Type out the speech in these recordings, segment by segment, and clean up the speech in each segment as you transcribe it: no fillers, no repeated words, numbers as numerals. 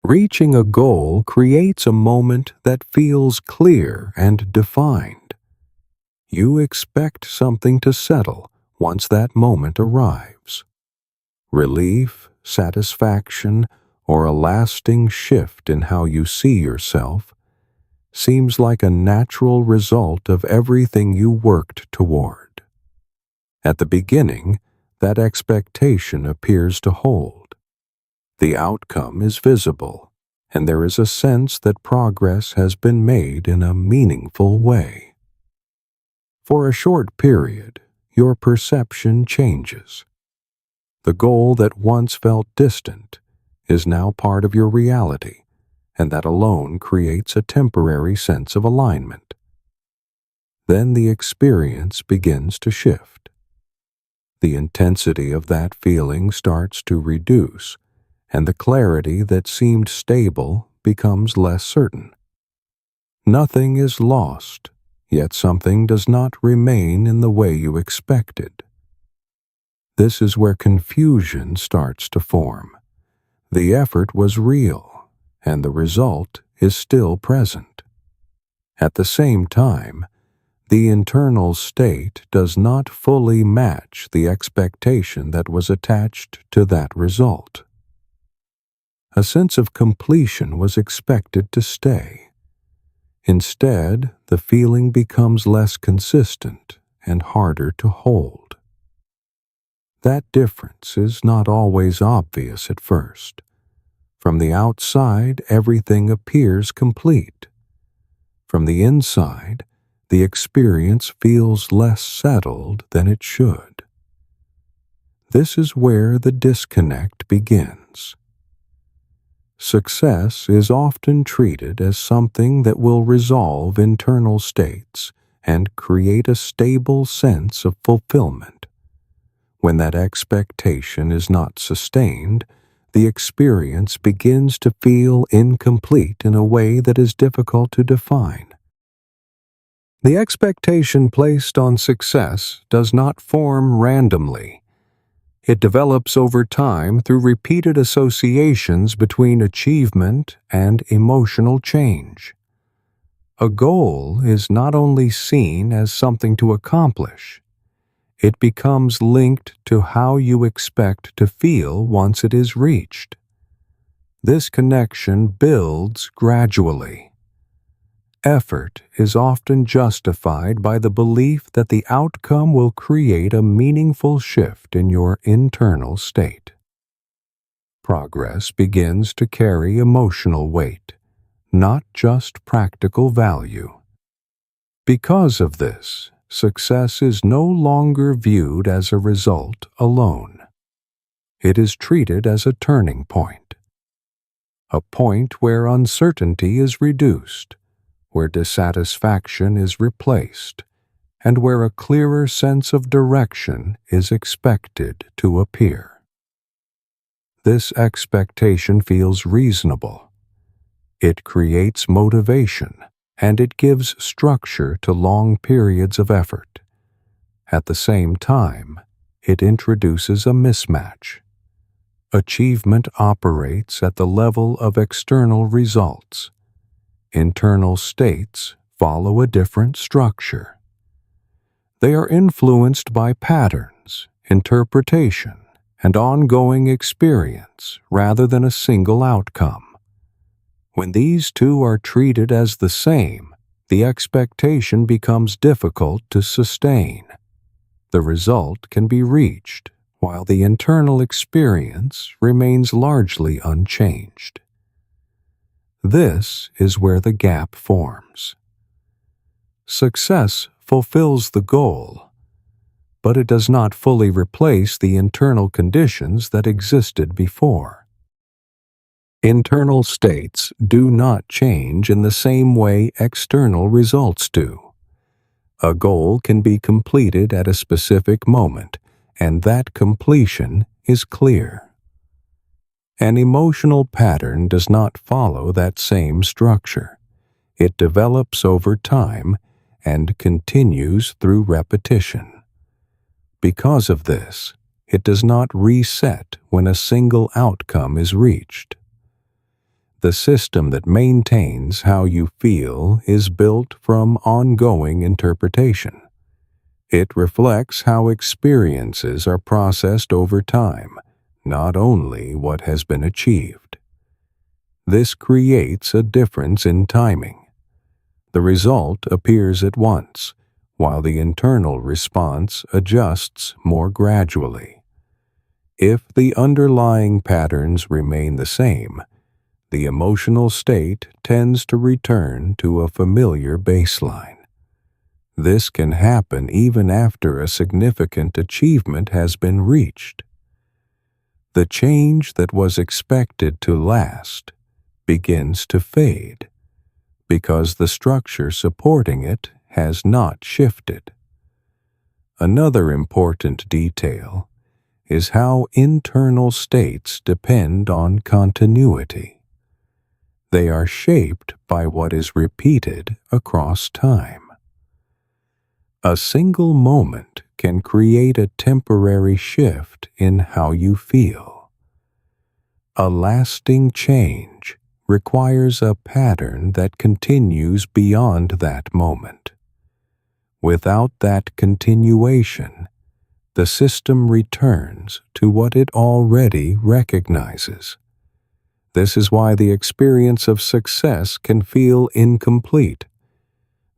Reaching a goal creates a moment that feels clear and defined. You expect something to settle once that moment arrives. Relief, satisfaction, or a lasting shift in how you see yourself seems like a natural result of everything you worked toward. At the beginning, that expectation appears to hold. The outcome is visible, and there is a sense that progress has been made in a meaningful way. For a short period, your perception changes. The goal that once felt distant is now part of your reality, and that alone creates a temporary sense of alignment. Then the experience begins to shift. The intensity of that feeling starts to reduce, and the clarity that seemed stable becomes less certain. Nothing is lost, yet something does not remain in the way you expected. This is where confusion starts to form. The effort was real, and the result is still present. At the same time, the internal state does not fully match the expectation that was attached to that result. A sense of completion was expected to stay. Instead, the feeling becomes less consistent and harder to hold. That difference is not always obvious at first. From the outside, everything appears complete. From the inside, the experience feels less settled than it should. This is where the disconnect begins. Success is often treated as something that will resolve internal states and create a stable sense of fulfillment. When that expectation is not sustained, the experience begins to feel incomplete in a way that is difficult to define. The expectation placed on success does not form randomly. It develops over time through repeated associations between achievement and emotional change. A goal is not only seen as something to accomplish, it becomes linked to how you expect to feel once it is reached. This connection builds gradually. Effort is often justified by the belief that the outcome will create a meaningful shift in your internal state. Progress begins to carry emotional weight, not just practical value. Because of this, success is no longer viewed as a result alone. It is treated as a turning point. A point where uncertainty is reduced, where dissatisfaction is replaced, and where a clearer sense of direction is expected to appear. This expectation feels reasonable. It creates motivation, and it gives structure to long periods of effort. At the same time, it introduces a mismatch. Achievement operates at the level of external results. Internal states follow a different structure. They are influenced by patterns, interpretation, and ongoing experience rather than a single outcome. When these two are treated as the same, the expectation becomes difficult to sustain. The result can be reached, while the internal experience remains largely unchanged. This is where the gap forms. Success fulfills the goal, but it does not fully replace the internal conditions that existed before. Internal states do not change in the same way external results do. A goal can be completed at a specific moment, and that completion is clear. An emotional pattern does not follow that same structure. It develops over time and continues through repetition. Because of this, it does not reset when a single outcome is reached. The system that maintains how you feel is built from ongoing interpretation. It reflects how experiences are processed over time, not only what has been achieved. This creates a difference in timing. The result appears at once, while the internal response adjusts more gradually. If the underlying patterns remain the same, the emotional state tends to return to a familiar baseline. This can happen even after a significant achievement has been reached. The change that was expected to last begins to fade because the structure supporting it has not shifted. Another important detail is how internal states depend on continuity. They are shaped by what is repeated across time. A single moment can create a temporary shift in how you feel. A lasting change requires a pattern that continues beyond that moment. Without that continuation, the system returns to what it already recognizes. This is why the experience of success can feel incomplete.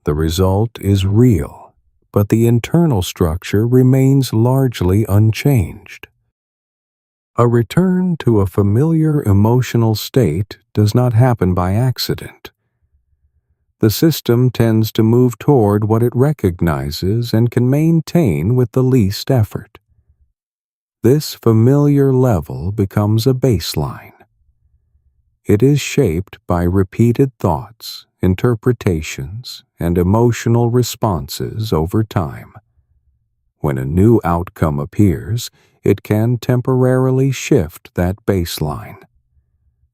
The result is real, but the internal structure remains largely unchanged. A return to a familiar emotional state does not happen by accident. The system tends to move toward what it recognizes and can maintain with the least effort. This familiar level becomes a baseline. It is shaped by repeated thoughts, interpretations, and emotional responses over time. When a new outcome appears, it can temporarily shift that baseline.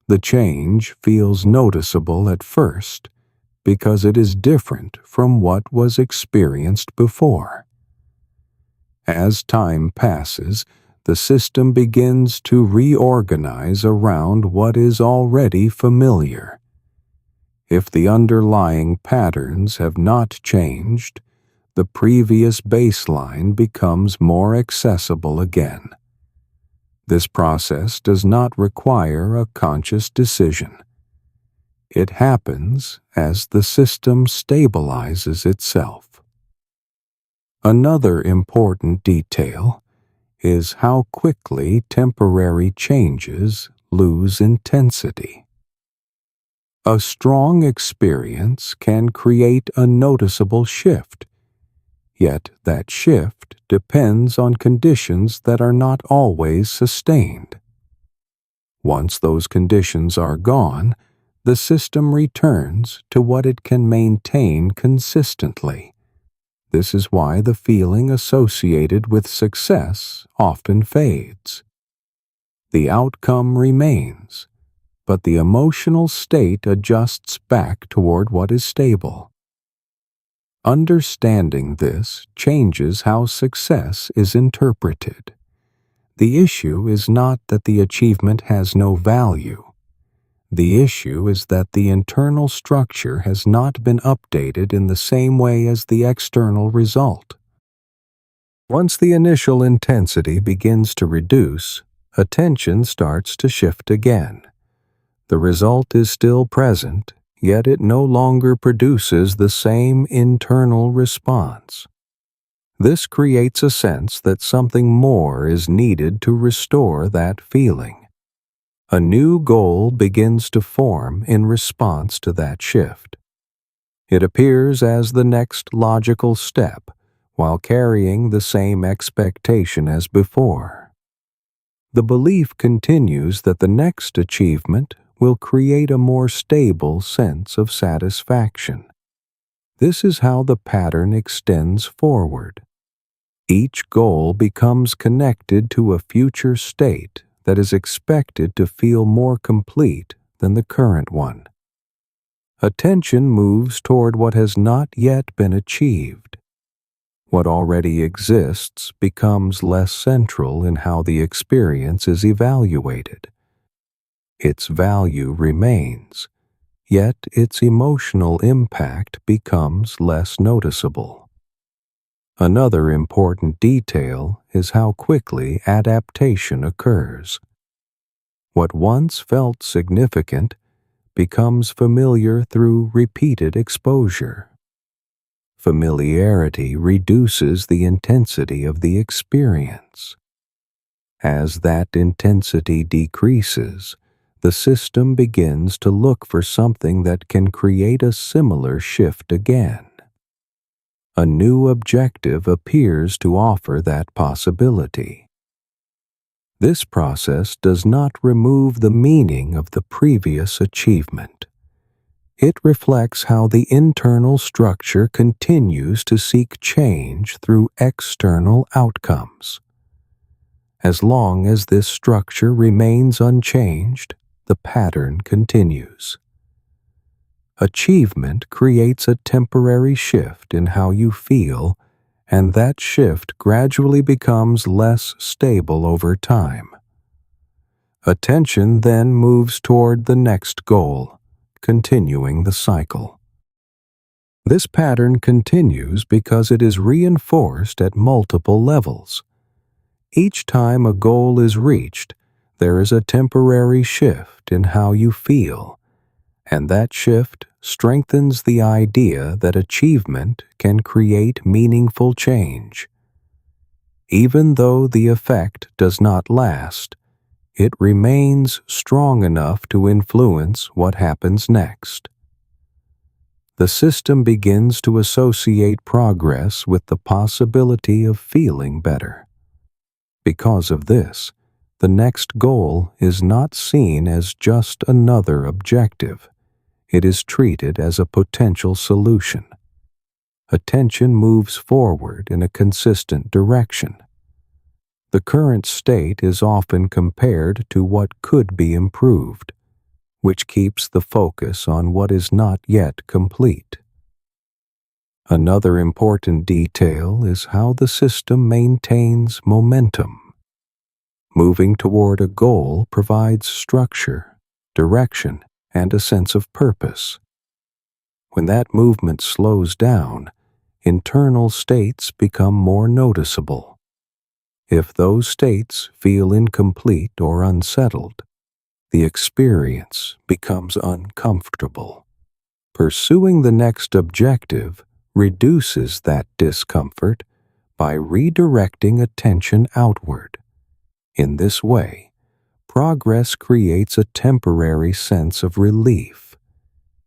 The change feels noticeable at first because it is different from what was experienced before. As time passes, the system begins to reorganize around what is already familiar. If the underlying patterns have not changed, the previous baseline becomes more accessible again. This process does not require a conscious decision. It happens as the system stabilizes itself. Another important detail is how quickly temporary changes lose intensity. A strong experience can create a noticeable shift, yet that shift depends on conditions that are not always sustained. Once those conditions are gone, the system returns to what it can maintain consistently. This is why the feeling associated with success often fades. The outcome remains, but the emotional state adjusts back toward what is stable. Understanding this changes how success is interpreted. The issue is not that the achievement has no value. The issue is that the internal structure has not been updated in the same way as the external result. Once the initial intensity begins to reduce, attention starts to shift again. The result is still present, yet it no longer produces the same internal response. This creates a sense that something more is needed to restore that feeling. A new goal begins to form in response to that shift. It appears as the next logical step, while carrying the same expectation as before. The belief continues that the next achievement will create a more stable sense of satisfaction. This is how the pattern extends forward. Each goal becomes connected to a future state that is expected to feel more complete than the current one. Attention moves toward what has not yet been achieved. What already exists becomes less central in how the experience is evaluated. Its value remains, yet its emotional impact becomes less noticeable. Another important detail is how quickly adaptation occurs. What once felt significant becomes familiar through repeated exposure. Familiarity reduces the intensity of the experience. As that intensity decreases, the system begins to look for something that can create a similar shift again. A new objective appears to offer that possibility. This process does not remove the meaning of the previous achievement. It reflects how the internal structure continues to seek change through external outcomes. As long as this structure remains unchanged, the pattern continues. Achievement creates a temporary shift in how you feel, and that shift gradually becomes less stable over time. Attention then moves toward the next goal, continuing the cycle. This pattern continues because it is reinforced at multiple levels. Each time a goal is reached, there is a temporary shift in how you feel, and that shift strengthens the idea that achievement can create meaningful change. Even though the effect does not last, it remains strong enough to influence what happens next. The system begins to associate progress with the possibility of feeling better. Because of this, the next goal is not seen as just another objective. It is treated as a potential solution. Attention moves forward in a consistent direction. The current state is often compared to what could be improved, which keeps the focus on what is not yet complete. Another important detail is how the system maintains momentum. Moving toward a goal provides structure, direction, and a sense of purpose. When that movement slows down, internal states become more noticeable. If those states feel incomplete or unsettled, the experience becomes uncomfortable. Pursuing the next objective reduces that discomfort by redirecting attention outward. In this way, progress creates a temporary sense of relief,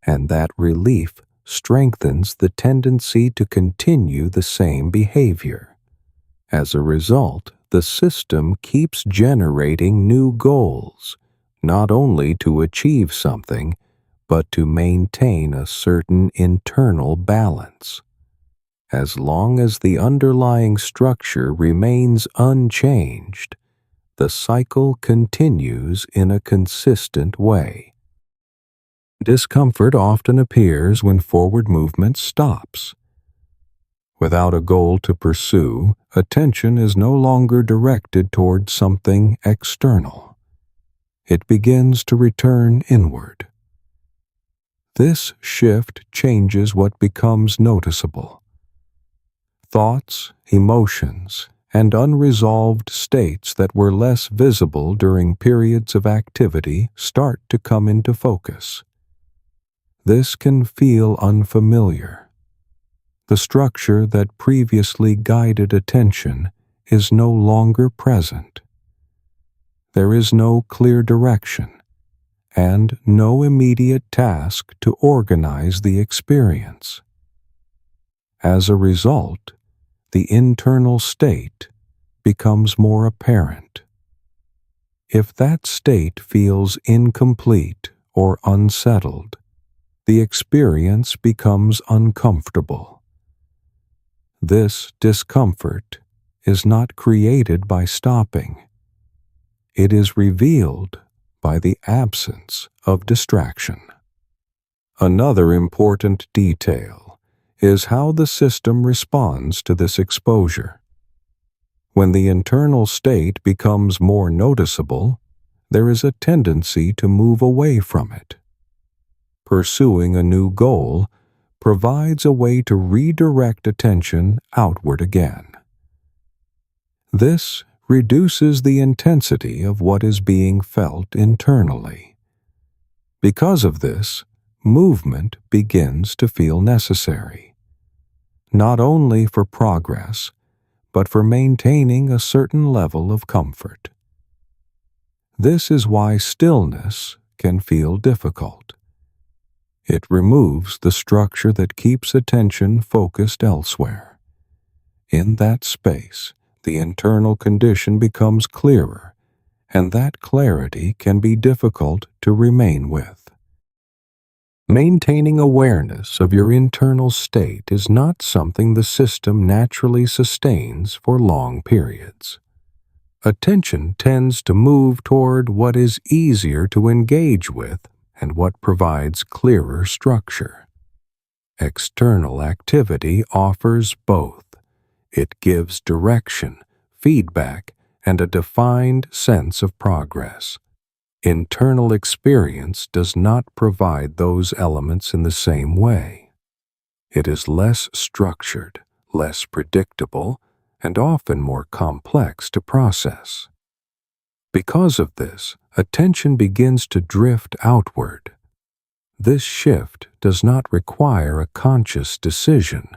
and that relief strengthens the tendency to continue the same behavior. As a result, the system keeps generating new goals, not only to achieve something, but to maintain a certain internal balance. As long as the underlying structure remains unchanged, the cycle continues in a consistent way. Discomfort often appears when forward movement stops. Without a goal to pursue, attention is no longer directed toward something external. It begins to return inward. This shift changes what becomes noticeable. Thoughts, emotions, and unresolved states that were less visible during periods of activity start to come into focus. This can feel unfamiliar. The structure that previously guided attention is no longer present. There is no clear direction and no immediate task to organize the experience. As a result, the internal state becomes more apparent. If that state feels incomplete or unsettled, the experience becomes uncomfortable. This discomfort is not created by stopping. It is revealed by the absence of distraction. Another important detail is how the system responds to this exposure. When the internal state becomes more noticeable, there is a tendency to move away from it. Pursuing a new goal provides a way to redirect attention outward again. This reduces the intensity of what is being felt internally. Because of this, movement begins to feel necessary, not only for progress, but for maintaining a certain level of comfort. This is why stillness can feel difficult. It removes the structure that keeps attention focused elsewhere. In that space, the internal condition becomes clearer, and that clarity can be difficult to remain with. Maintaining awareness of your internal state is not something the system naturally sustains for long periods. Attention tends to move toward what is easier to engage with and what provides clearer structure. External activity offers both. It gives direction, feedback, and a defined sense of progress. Internal experience does not provide those elements in the same way. It is less structured, less predictable, and often more complex to process. Because of this, attention begins to drift outward. This shift does not require a conscious decision.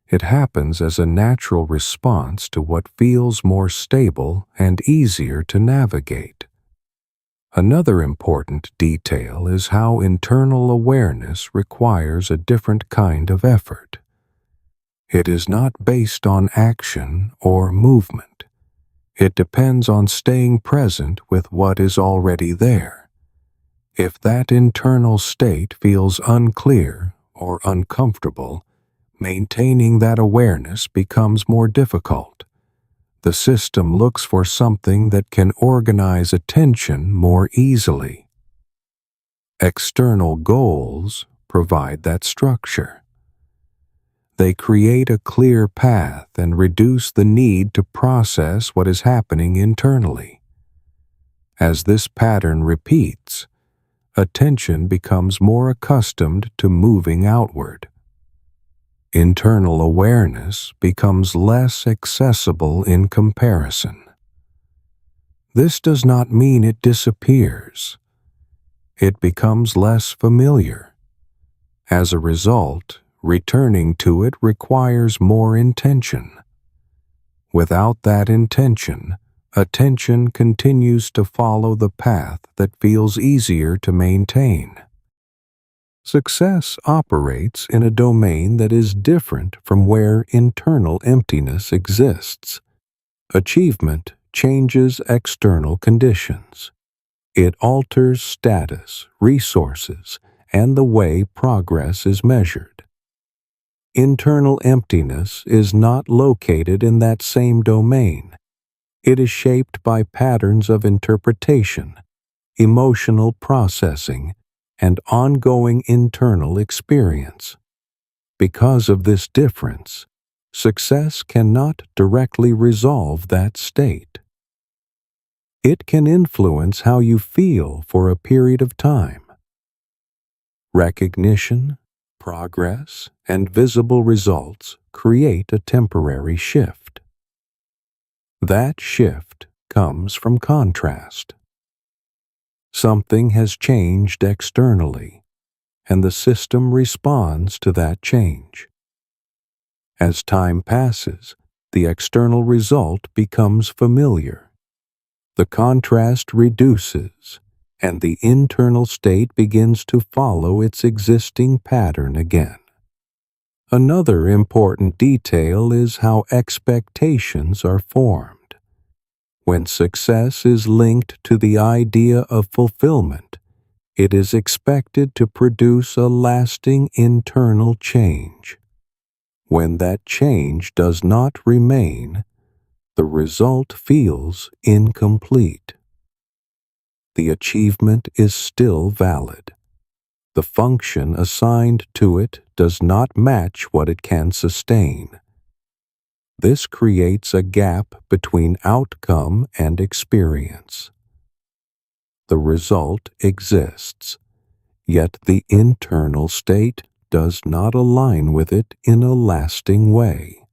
It happens as a natural response to what feels more stable and easier to navigate. Another important detail is how internal awareness requires a different kind of effort. It is not based on action or movement. It depends on staying present with what is already there. If that internal state feels unclear or uncomfortable, maintaining that awareness becomes more difficult. The system looks for something that can organize attention more easily. External goals provide that structure. They create a clear path and reduce the need to process what is happening internally. As this pattern repeats, attention becomes more accustomed to moving outward. Internal awareness becomes less accessible in comparison. This does not mean it disappears. It becomes less familiar. As a result, returning to it requires more intention. Without that intention, attention continues to follow the path that feels easier to maintain. Success operates in a domain that is different from where internal emptiness exists. Achievement changes external conditions. It alters status, resources, and the way progress is measured. Internal emptiness is not located in that same domain. It is shaped by patterns of interpretation, emotional processing, and ongoing internal experience. Because of this difference, success cannot directly resolve that state. It can influence how you feel for a period of time. Recognition, progress, and visible results create a temporary shift. That shift comes from contrast. Something has changed externally, and the system responds to that change. As time passes, the external result becomes familiar. The contrast reduces, and the internal state begins to follow its existing pattern again. Another important detail is how expectations are formed. When success is linked to the idea of fulfillment, it is expected to produce a lasting internal change. When that change does not remain, the result feels incomplete. The achievement is still valid. The function assigned to it does not match what it can sustain. This creates a gap between outcome and experience. The result exists, yet the internal state does not align with it in a lasting way.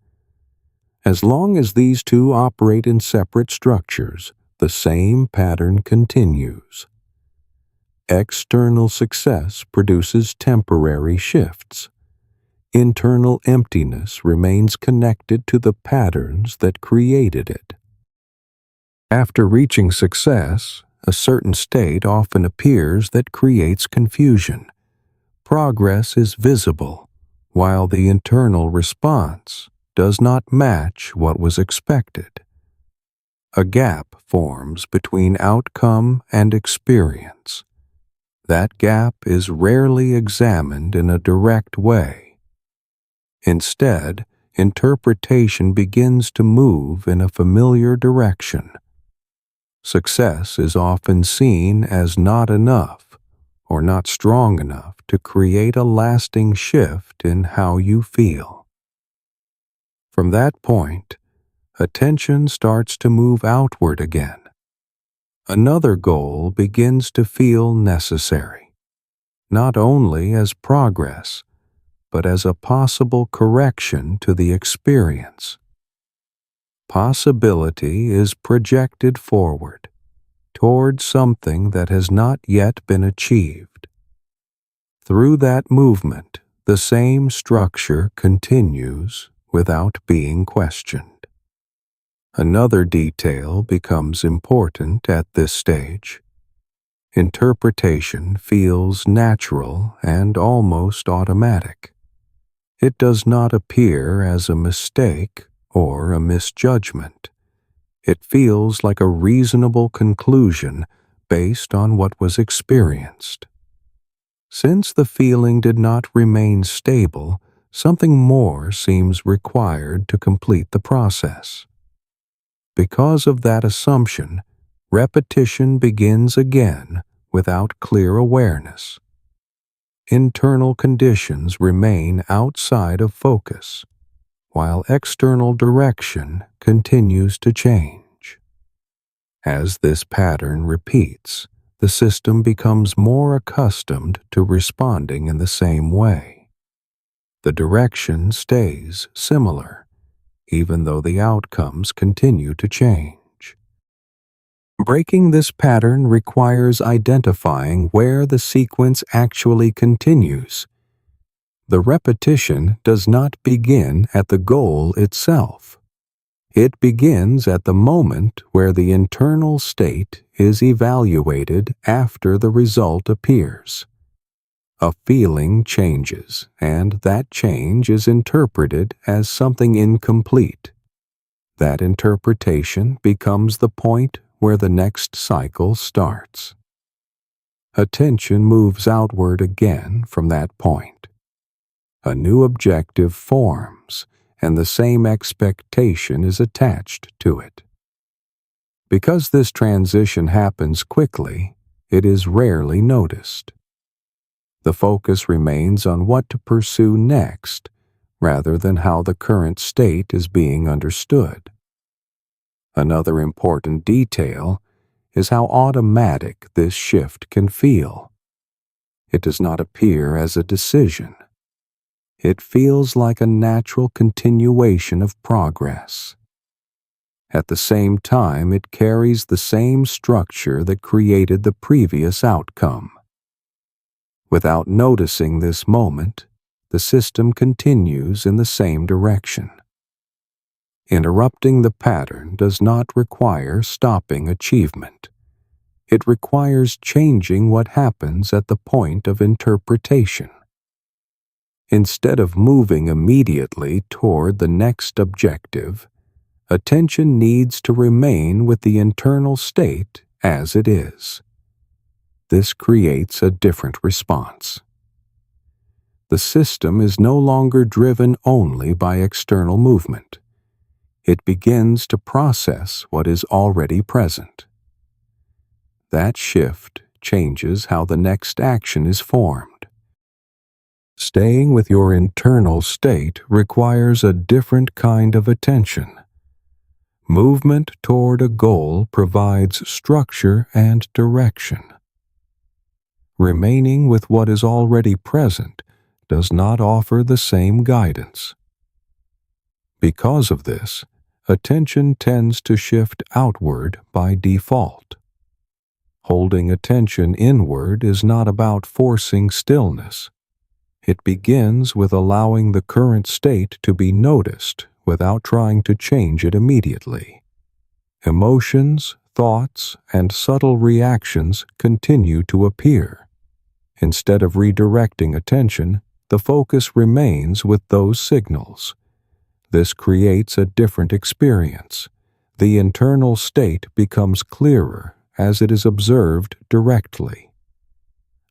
As long as these two operate in separate structures, the same pattern continues. External success produces temporary shifts. Internal emptiness remains connected to the patterns that created it. After reaching success, a certain state often appears that creates confusion. Progress is visible, while the internal response does not match what was expected. A gap forms between outcome and experience. That gap is rarely examined in a direct way. Instead, interpretation begins to move in a familiar direction. Success is often seen as not enough or not strong enough to create a lasting shift in how you feel. From that point, attention starts to move outward again. Another goal begins to feel necessary, not only as progress, but as a possible correction to the experience. Possibility is projected forward, toward something that has not yet been achieved. Through that movement, the same structure continues without being questioned. Another detail becomes important at this stage. Interpretation feels natural and almost automatic. It does not appear as a mistake or a misjudgment. It feels like a reasonable conclusion based on what was experienced. Since the feeling did not remain stable, something more seems required to complete the process. Because of that assumption, repetition begins again without clear awareness. Internal conditions remain outside of focus, while external direction continues to change. As this pattern repeats, the system becomes more accustomed to responding in the same way. The direction stays similar, even though the outcomes continue to change. Breaking this pattern requires identifying where the sequence actually continues. The repetition does not begin at the goal itself. It begins at the moment where the internal state is evaluated after the result appears. A feeling changes, and that change is interpreted as something incomplete. That interpretation becomes the point where the next cycle starts. Attention moves outward again from that point. A new objective forms, and the same expectation is attached to it. Because this transition happens quickly, it is rarely noticed. The focus remains on what to pursue next, rather than how the current state is being understood. Another important detail is how automatic this shift can feel. It does not appear as a decision. It feels like a natural continuation of progress. At the same time, it carries the same structure that created the previous outcome. Without noticing this moment, the system continues in the same direction. Interrupting the pattern does not require stopping achievement. It requires changing what happens at the point of interpretation. Instead of moving immediately toward the next objective, attention needs to remain with the internal state as it is. This creates a different response. The system is no longer driven only by external movement. It begins to process what is already present. That shift changes how the next action is formed. Staying with your internal state requires a different kind of attention. Movement toward a goal provides structure and direction. Remaining with what is already present does not offer the same guidance. Because of this, attention tends to shift outward by default. Holding attention inward is not about forcing stillness. It begins with allowing the current state to be noticed without trying to change it immediately. Emotions, thoughts, and subtle reactions continue to appear. Instead of redirecting attention, the focus remains with those signals. This creates a different experience. The internal state becomes clearer as it is observed directly.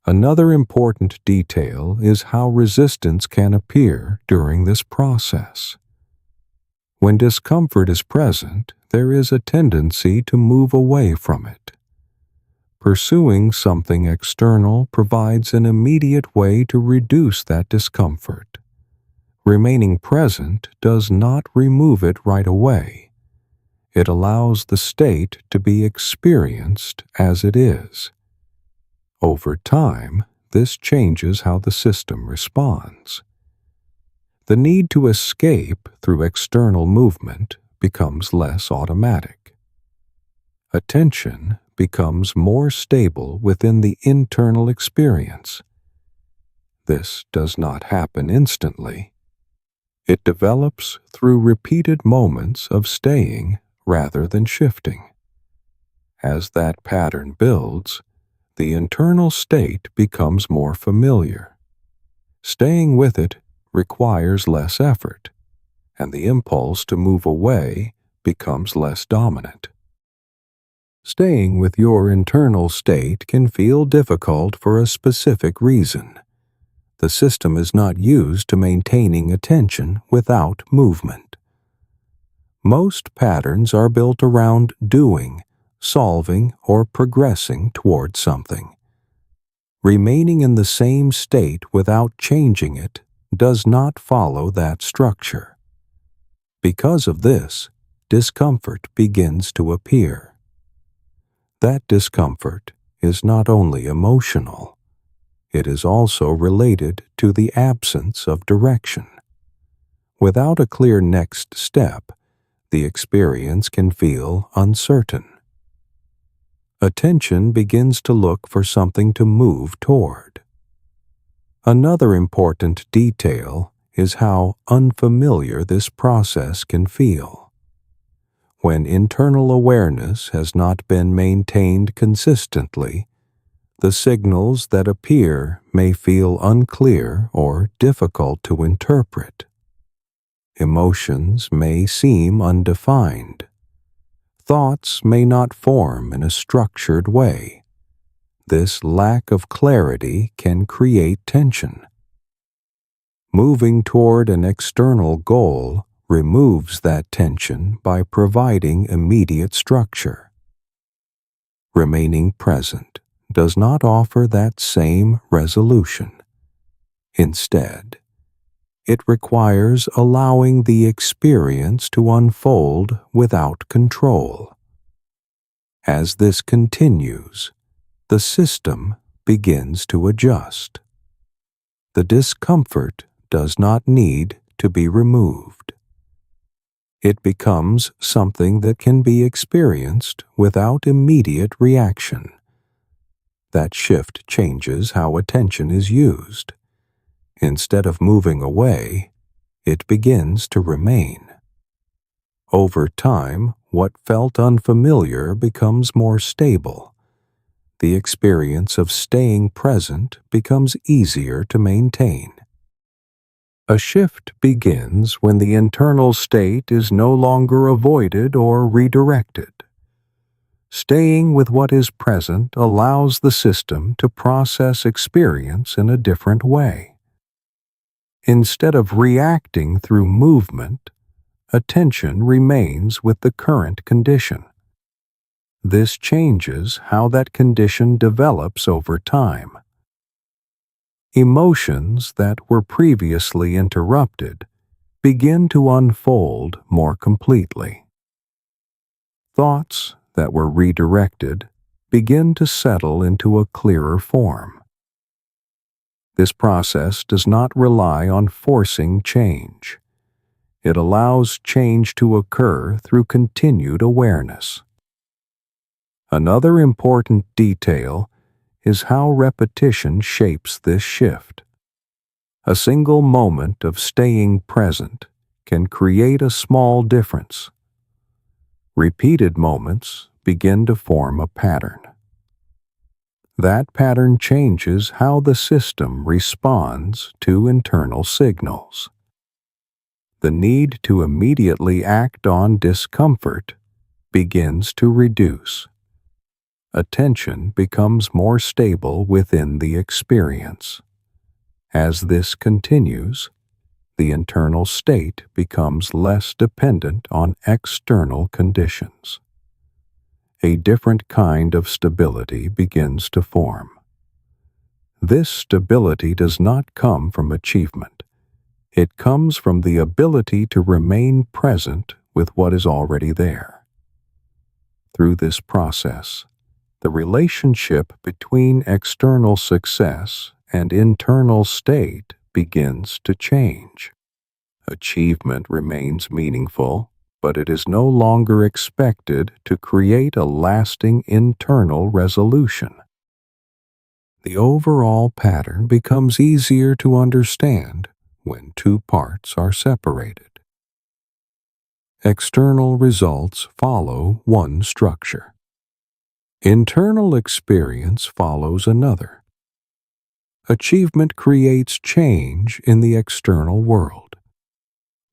Another important detail is how resistance can appear during this process. When discomfort is present, there is a tendency to move away from it. Pursuing something external provides an immediate way to reduce that discomfort. Remaining present does not remove it right away. It allows the state to be experienced as it is. Over time, this changes how the system responds. The need to escape through external movement becomes less automatic. Attention becomes more stable within the internal experience. This does not happen instantly. It develops through repeated moments of staying rather than shifting. As that pattern builds, the internal state becomes more familiar. Staying with it requires less effort, and the impulse to move away becomes less dominant. Staying with your internal state can feel difficult for a specific reason. The system is not used to maintaining attention without movement. Most patterns are built around doing, solving, or progressing toward something. Remaining in the same state without changing it does not follow that structure. Because of this, discomfort begins to appear. That discomfort is not only emotional, it is also related to the absence of direction. Without a clear next step, the experience can feel uncertain. Attention begins to look for something to move toward. Another important detail is how unfamiliar this process can feel. When internal awareness has not been maintained consistently, the signals that appear may feel unclear or difficult to interpret. Emotions may seem undefined. Thoughts may not form in a structured way. This lack of clarity can create tension. Moving toward an external goal removes that tension by providing immediate structure. Remaining present does not offer that same resolution. Instead, it requires allowing the experience to unfold without control. As this continues, the system begins to adjust. The discomfort does not need to be removed. It becomes something that can be experienced without immediate reaction. That shift changes how attention is used. Instead of moving away, it begins to remain. Over time, what felt unfamiliar becomes more stable. The experience of staying present becomes easier to maintain. A shift begins when the internal state is no longer avoided or redirected. Staying with what is present allows the system to process experience in a different way. Instead of reacting through movement, attention remains with the current condition. This changes how that condition develops over time. Emotions that were previously interrupted begin to unfold more completely. thoughts that were redirected begin to settle into a clearer form. This process does not rely on forcing change. It allows change to occur through continued awareness. Another important detail is how repetition shapes this shift. A single moment of staying present can create a small difference. Repeated moments begin to form a pattern. That pattern changes how the system responds to internal signals. The need to immediately act on discomfort begins to reduce. Attention becomes more stable within the experience. As this continues, the internal state becomes less dependent on external conditions. A different kind of stability begins to form. This stability does not come from achievement. It comes from the ability to remain present with what is already there. Through this process, the relationship between external success and internal state begins to change. Achievement remains meaningful, but it is no longer expected to create a lasting internal resolution. The overall pattern becomes easier to understand when two parts are separated. External results follow one structure. Internal experience follows another. Achievement creates change in the external world.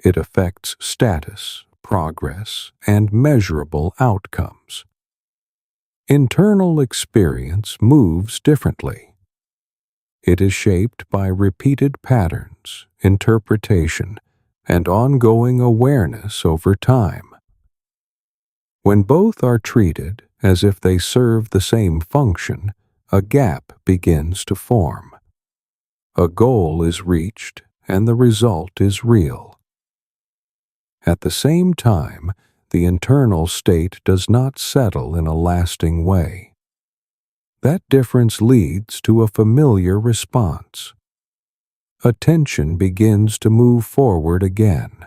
It affects status, progress, and measurable outcomes. Internal experience moves differently. It is shaped by repeated patterns, interpretation, and ongoing awareness over time. When both are treated as if they serve the same function, a gap begins to form. A goal is reached, and the result is real. At the same time, the internal state does not settle in a lasting way. That difference leads to a familiar response. Attention begins to move forward again.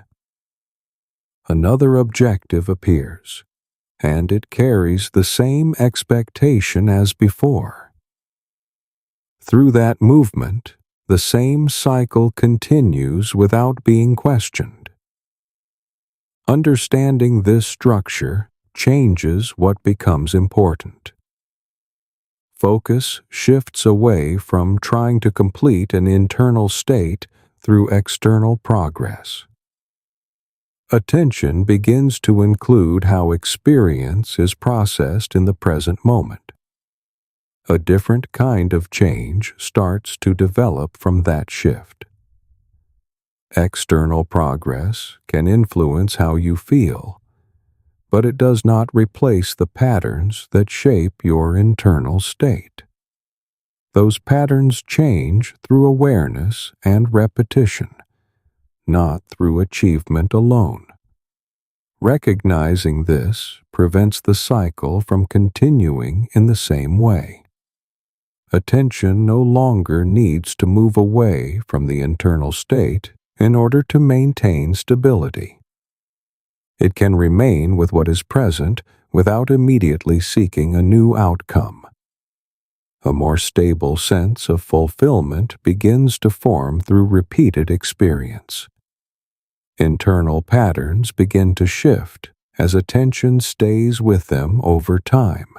Another objective appears, and it carries the same expectation as before. Through that movement, the same cycle continues without being questioned. Understanding this structure changes what becomes important. Focus shifts away from trying to complete an internal state through external progress. Attention begins to include how experience is processed in the present moment. A different kind of change starts to develop from that shift. External progress can influence how you feel, but it does not replace the patterns that shape your internal state. Those patterns change through awareness and repetition, not through achievement alone. Recognizing this prevents the cycle from continuing in the same way. Attention no longer needs to move away from the internal state in order to maintain stability. It can remain with what is present without immediately seeking a new outcome. A more stable sense of fulfillment begins to form through repeated experience. Internal patterns begin to shift as attention stays with them over time.